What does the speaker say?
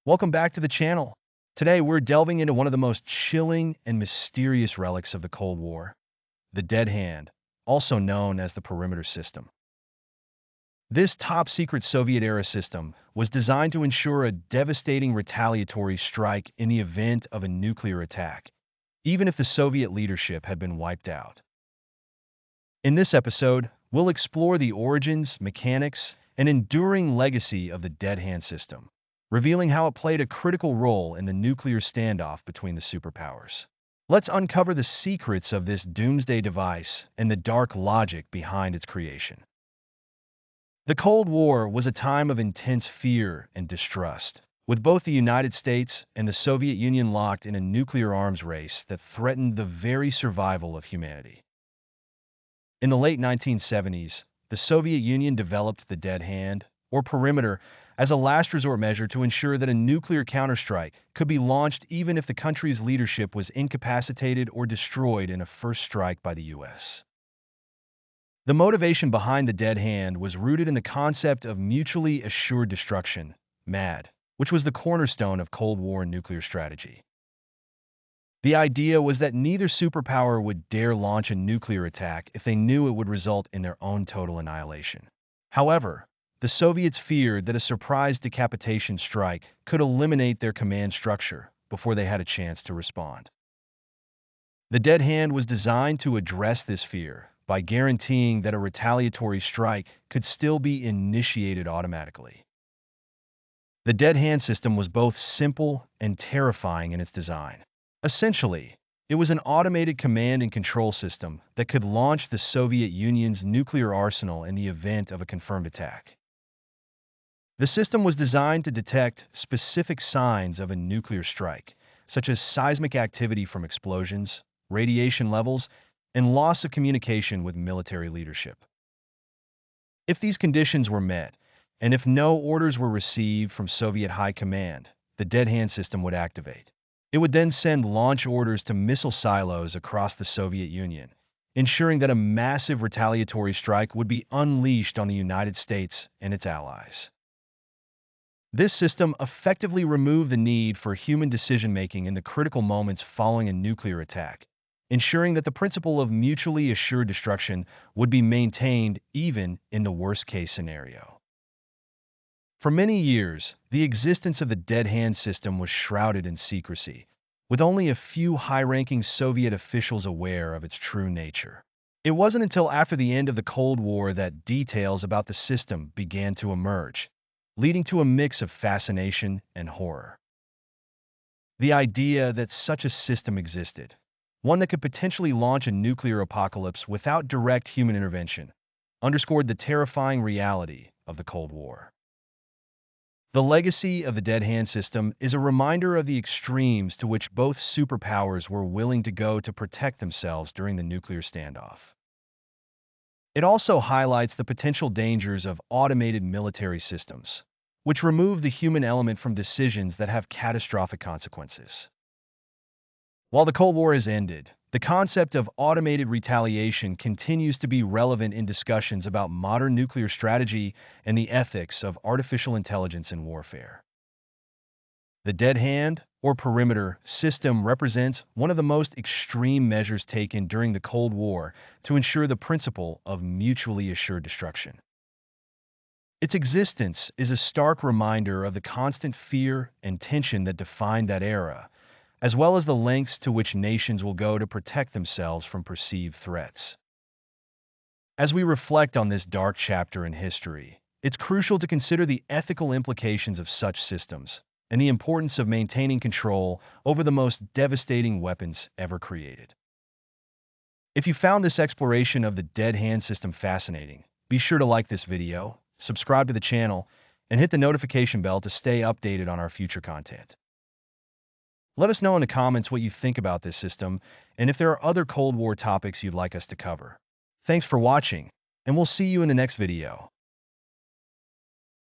Welcome back to the channel. Today we're delving into one of the most chilling and mysterious relics of the Cold War, the Dead Hand, also known as the Perimeter System. This top-secret Soviet-era system was designed to ensure a devastating retaliatory strike in the event of a nuclear attack, even if the Soviet leadership had been wiped out. In this episode, we'll explore the origins, mechanics, and enduring legacy of the Dead Hand system, revealing how it played a critical role in the nuclear standoff between the superpowers. Let's uncover the secrets of this doomsday device and the dark logic behind its creation. The Cold War was a time of intense fear and distrust, with both the United States and the Soviet Union locked in a nuclear arms race that threatened the very survival of humanity. In the late 1970s, the Soviet Union developed the Dead Hand, or perimeter, as a last resort measure to ensure that a nuclear counterstrike could be launched even if the country's leadership was incapacitated or destroyed in a first strike by the U.S. The motivation behind the Dead Hand was rooted in the concept of mutually assured destruction, MAD, which was the cornerstone of Cold War nuclear strategy. The idea was that neither superpower would dare launch a nuclear attack if they knew it would result in their own total annihilation. However, the Soviets feared that a surprise decapitation strike could eliminate their command structure before they had a chance to respond. The Dead Hand was designed to address this fear by guaranteeing that a retaliatory strike could still be initiated automatically. The Dead Hand system was both simple and terrifying in its design. Essentially, it was an automated command and control system that could launch the Soviet Union's nuclear arsenal in the event of a confirmed attack. The system was designed to detect specific signs of a nuclear strike, such as seismic activity from explosions, radiation levels, and loss of communication with military leadership. If these conditions were met, and if no orders were received from Soviet high command, the Dead Hand system would activate. It would then send launch orders to missile silos across the Soviet Union, ensuring that a massive retaliatory strike would be unleashed on the United States and its allies. This system effectively removed the need for human decision-making in the critical moments following a nuclear attack, ensuring that the principle of mutually assured destruction would be maintained even in the worst-case scenario. For many years, the existence of the Dead Hand system was shrouded in secrecy, with only a few high-ranking Soviet officials aware of its true nature. It wasn't until after the end of the Cold War that details about the system began to emerge, leading to a mix of fascination and horror. The idea that such a system existed, one that could potentially launch a nuclear apocalypse without direct human intervention, underscored the terrifying reality of the Cold War. The legacy of the Dead Hand system is a reminder of the extremes to which both superpowers were willing to go to protect themselves during the nuclear standoff. It also highlights the potential dangers of automated military systems, which remove the human element from decisions that have catastrophic consequences. While the Cold War has ended, the concept of automated retaliation continues to be relevant in discussions about modern nuclear strategy and the ethics of artificial intelligence in warfare. The Dead Hand, or perimeter, system represents one of the most extreme measures taken during the Cold War to ensure the principle of mutually assured destruction. Its existence is a stark reminder of the constant fear and tension that defined that era, as well as the lengths to which nations will go to protect themselves from perceived threats. As we reflect on this dark chapter in history, it's crucial to consider the ethical implications of such systems and the importance of maintaining control over the most devastating weapons ever created. If you found this exploration of the Dead Hand system fascinating, be sure to like this video, subscribe to the channel, and hit the notification bell to stay updated on our future content. Let us know in the comments what you think about this system and if there are other Cold War topics you'd like us to cover. Thanks for watching, and we'll see you in the next video.